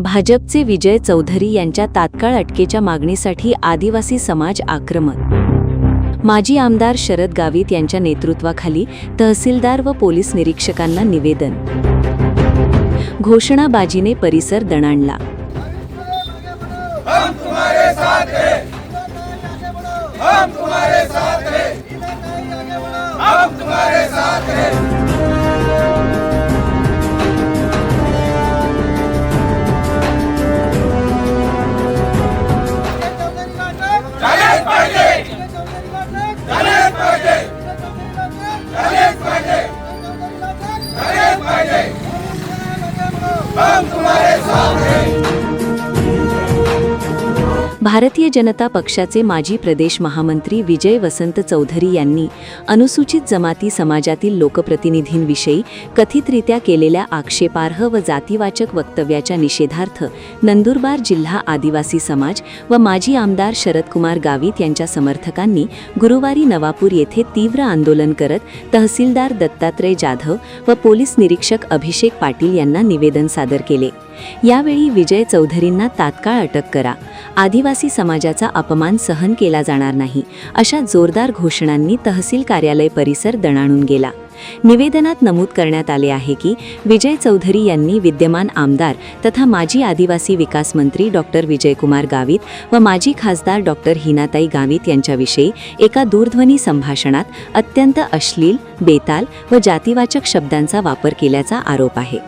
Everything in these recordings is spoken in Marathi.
भाजपचे विजय चौधरी यांच्या तात्काळ अटकेच्या मागणीसाठी आदिवासी समाज आक्रमक। माजी आमदार शरद गावित यांच्या नेतृत्वाखाली तहसीलदार व पोलीस निरीक्षकांना निवेदन। घोषणाबाजीने परिसर दणाणला। हम तुम्हारे साथ हैं, हम तुम्हारे साथ हैं, हम तुम्हारे साथ हैं। भारतीय जनता पक्षाचे माजी प्रदेश महामंत्री विजय वसंत चौधरी यांनी अनुसूचित जमाती समाजातील लोकप्रतिनिधींविषयी कथितरित्या केलेल्या आक्षेपार्ह व जातीवाचक वक्तव्याच्या निषेधार्थ नंदुरबार जिल्हा आदिवासी समाज व माजी आमदार शरदकुमार गावित यांच्या समर्थकांनी गुरुवारी नवापूर येथे तीव्र आंदोलन करत तहसीलदार दत्तात्रय जाधव व पोलीस निरीक्षक अभिषेक पाटील यांना निवेदन सादर केले। यावेळी विजय चौधरींना तात्काळ अटक करा, आदिवासी समाजाचा अपमान सहन केला जाणार नाही, अशा जोरदार घोषणांनी तहसील कार्यालय परिसर दणाणून गेला। निवेदनात नमूद करण्यात आले आहे की विजय चौधरी यांनी विद्यमान आमदार तथा माजी आदिवासी विकास मंत्री डॉक्टर विजयकुमार गावित व माजी खासदार डॉक्टर हिनाताई गावित यांच्याविषयी एका दूरध्वनी संभाषणात अत्यंत अश्लील, बेताल व जातीवाचक शब्दांचा वापर केल्याचा आरोप आहे।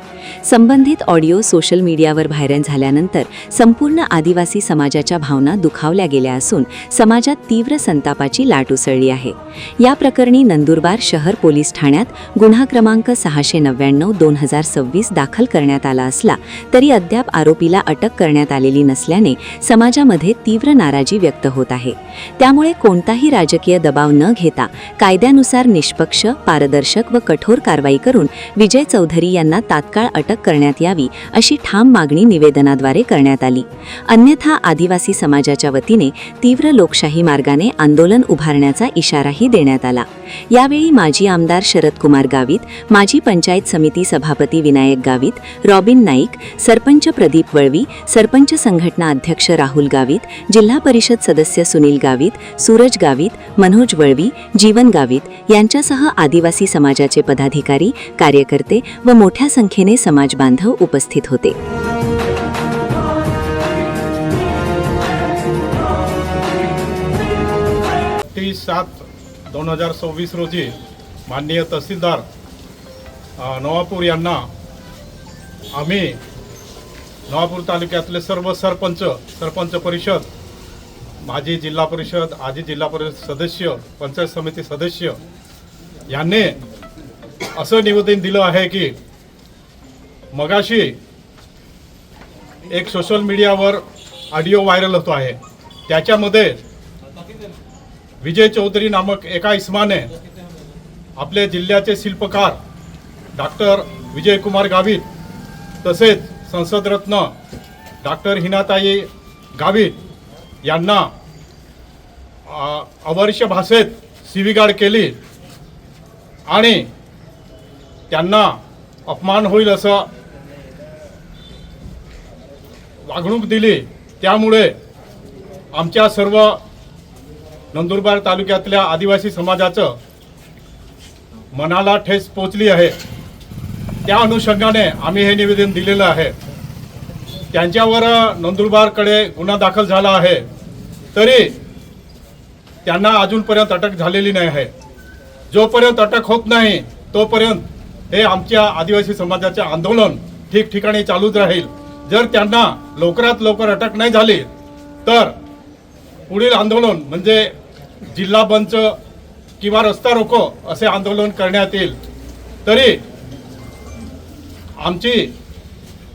संबंधित ऑडिओ सोशल मीडियावर व्हायरल झाल्यानंतर संपूर्ण आदिवासी समाजाच्या भावना दुखावल्या गेल्या असून समाजात तीव्र संतापाची लाट उसळली आहे। या प्रकरणी नंदुरबार शहर पोलीस ठाण्यात गुन्हा क्रमांक 699/2026 दाखल करण्यात आला असला तरी अद्याप आरोपीला अटक करण्यात आलेली नसल्याने समाजामध्ये तीव्र नाराजी व्यक्त होत आहे। त्यामुळे कोणताही राजकीय दबाव न घेता कायद्यानुसार निष्पक्ष, पारदर्शक व कठोर कारवाई करून विजय चौधरी यांना तात्काळ अटक करण्यात यावी अशी ठाम मागणी निवेदनाद्वारे करण्यात आली। अन्यथा आदिवासी समाजाच्या वतीने तीव्र लोकशाही मार्गाने आंदोलन उभारण्याचा इशाराही देण्यात आला। यावेळी माजी आमदार शरदकुमार गावित, माजी पंचायत समिती सभापती विनायक गावित, रॉबिन नाईक, सरपंच प्रदीप वळवी, सरपंच संघटना अध्यक्ष राहुल गावित, जिल्हा परिषद सदस्य सुनील गावित, सूरज गावित, मनोज वळवी, जीवन गावित यांच्यासह आदिवासी समाजाचे पदाधिकारी, कार्यकर्ते व मोठ्या संख्येने समाज बांधव उपस्थित होते। 30/7/2026 रोजी माननीय तहसीलदार नवापूर यांना आम्ही नवापूर तालुक्यातले सर्व सरपंच परिषद, माजी जिल्हा परिषद, आजी जिल्हा परिषद सदस्य, पंचायत समिती सदस्य यांनी असं निवेदन दिलं आहे की मगाशी एक सोशल मीडियावर ऑडिओ व्हायरल होतो आहे। त्याच्यामध्ये विजय चौधरी नामक एका इसमाने आपल्या जिल्ह्याचे शिल्पकार डॉक्टर विजयकुमार गावित तसेच संसदरत्न डॉक्टर हिनाताई गावित यांना अवर्ष्य भाषेत शिवीगाळ केली आणि त्यांना अपमान होईल असं वागणूक दिली। त्यामुळे आमच्या सर्व नंदुरबार तालुक्यातल्या आदिवासी समाजाचं मनाला ठेच पोचली आहे। त्या अनुषंगाने आम्ही हे निवेदन दिलेलं आहे। त्यांच्यावर नंदुरबारकडे गुन्हा दाखल झाला आहे तरी त्यांना अजूनपर्यंत अटक झालेली नाही आहे। जोपर्यंत अटक होत नाही तोपर्यंत हे आमच्या आदिवासी समाजाचे आंदोलन ठिकठिकाणी चालूच राहील। जर त्यांना लवकरात लवकर अटक नाही झाली तर पुढील आंदोलन म्हणजे जिल्हा बंद किंवा रस्ता रोको असे आंदोलन करण्यात येईल। तरी आमची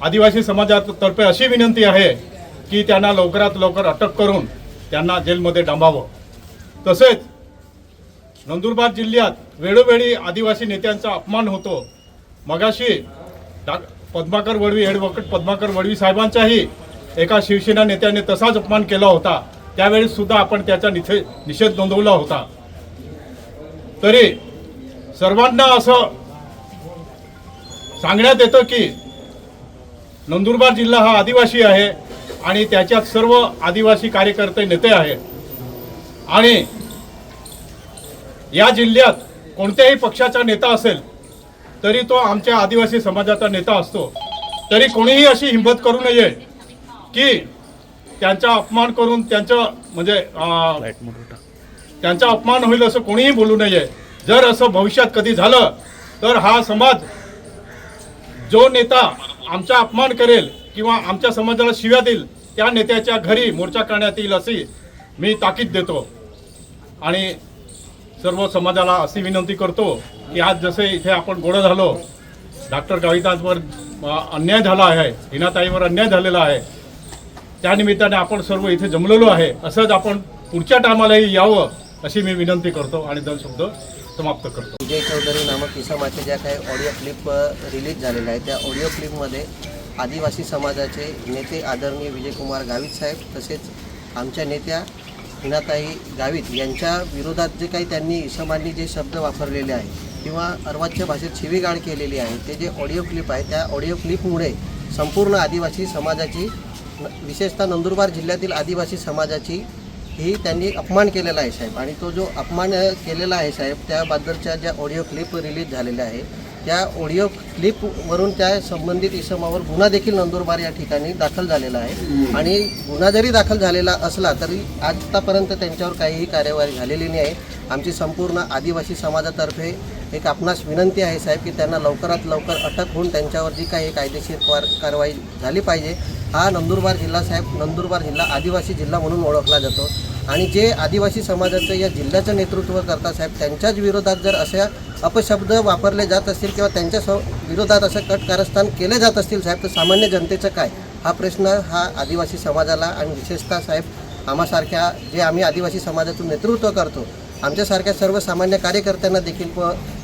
आदिवासी समाजातर्फे अशी विनंती आहे की त्यांना लवकरात लवकर अटक करून त्यांना जेलमध्ये डांबावं। तसेच नंदुरबार जिल्ह्यात वेळोवेळी आदिवासी नेत्यांचा अपमान होतो। मगाशी पद्माकर वळवी, ॲडव्होकेट पद्माकर वळवी साहेबांचाही एका शिवसेना नेत्याने तसाच अपमान केला होता। त्यावेळी सुद्धा आपण त्याचा निषेध नोंदवला होता। तरी सर्वांना असं सांगण्यात येतं की नंदुरबार जिल्हा हा आदिवासी आहे आणि त्याच्यात सर्व आदिवासी कार्यकर्ते नेते आहेत आणि या जिल्ह्यात कोणत्याही पक्षाचा नेता असेल तरी तो आमच्या आदिवासी समाजाचा नेता असतो. तरी कोणीही अशी हिंमत करू नये की त्यांचा अपमान करून त्यांचं म्हणजे त्यांचा अपमान होईल असं कोणीही बोलू नये. जर असं भविष्यात कधी झालं तर हा समाज जो नेता आमचा अपमान करेल किंवा आमच्या समाजाला शिव्या देईल त्या नेत्याच्या घरी मोर्चा करण्यात येईल अशी मी ताकीद देतो. आणि सर्व समाजाला अशी विनंती करतो की आज जसे इथे आपण गोळा झालो, डॉक्टर गावितांवर अन्याय झाला आहे, हिनाताईवर अन्याय झालेला आहे, त्यानिमित्ताने आपण सर्व इथे जमलेलो आहे. असंच आपण पुढच्या टायमालाही यावं अशी मी विनंती करतो आणि दोन शब्द समाप्त करतो. विजय चौधरी नामक इसमाचे ज्या काही ऑडिओ क्लिप रिलीज झालेल्या आहेत त्या ऑडिओ क्लिपमध्ये आदिवासी समाजाचे नेते आदरणीय विजयकुमार गावित साहेब तसेच आमच्या नेत्या हिनाताई गावित यांच्या विरोधात जे काही त्यांनी इसमांनी जे शब्द वापरलेले आहेत किंवा अर्वाच्य भाषेत शिवीगाळ केलेली आहे ते जे ऑडिओ क्लिप आहे त्या ऑडिओ क्लिपमुळे संपूर्ण आदिवासी समाजाची विशेषतः नंदुरबार जिल्ह्यातील आदिवासी समाजाची ही त्यांनी अपमान केलेला आहे साहेब. आणि तो जो अपमान केलेला आहे साहेब त्याबद्दलच्या ज्या ऑडिओ क्लिप रिलीज झालेल्या आहे त्या ऑडिओ क्लिपवरून त्या संबंधित इसमावर गुन्हा देखील नंदुरबार या ठिकाणी दाखल झालेला आहे. आणि गुन्हा जरी दाखल झालेला असला तरी आतापर्यंत त्यांच्यावर काहीही कार्यवाही झालेली नाही आहे. आमची संपूर्ण आदिवासी समाजातर्फे एक आपणास विनंती आहे साहेब की त्यांना लवकरात लवकर अटक होऊन त्यांच्यावर जी काही कायदेशीर कारवाई झाली पाहिजे. हा नंदुरबार जिल्हा साहेब नंदुरबार जिल्हा आदिवासी जिल्हा म्हणून ओळखला जातो आणि जे आदिवासी समाजाचं या जिल्ह्याचं नेतृत्व करतात साहेब त्यांच्याच विरोधात जर अशा अपशब्द वापरले जात असतील किंवा त्यांच्या विरोधात असं कटकारस्थान केले जात असतील साहेब तर सामान्य जनतेचं काय हा प्रश्न हा आदिवासी समाजाला आणि विशेषतः साहेब आम्हासारख्या जे आम्ही आदिवासी समाजातून नेतृत्व करतो आमच्यासारख्या सर्वसामान्य कार्यकर्त्यांना देखील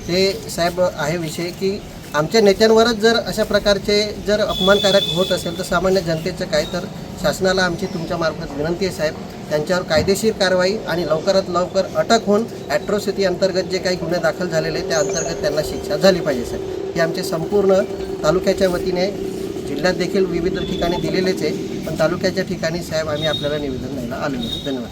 ते साहेब आहे विषय की आमच्या नेत्यांवरच जर अशा प्रकारचे जर अपमानकारक होत असेल तर सामान्य जनतेचं काय. तर शासनाला आमची तुमच्यामार्फत विनंती आहे साहेब त्यांच्यावर कायदेशीर कारवाई आणि लवकरात लवकर अटक होऊन ॲट्रॉसिटी अंतर्गत जे काही गुन्हे दाखल झालेले त्या अंतर्गत त्यांना शिक्षा झाली पाहिजे साहेब. हे आमचे संपूर्ण तालुक्याच्या वतीने जिल्ह्यात देखील विविध ठिकाणी दिलेलेच आहे पण तालुक्याच्या ठिकाणी साहेब आम्ही आपल्याला निवेदन द्यायला आलेलो आहे. धन्यवाद.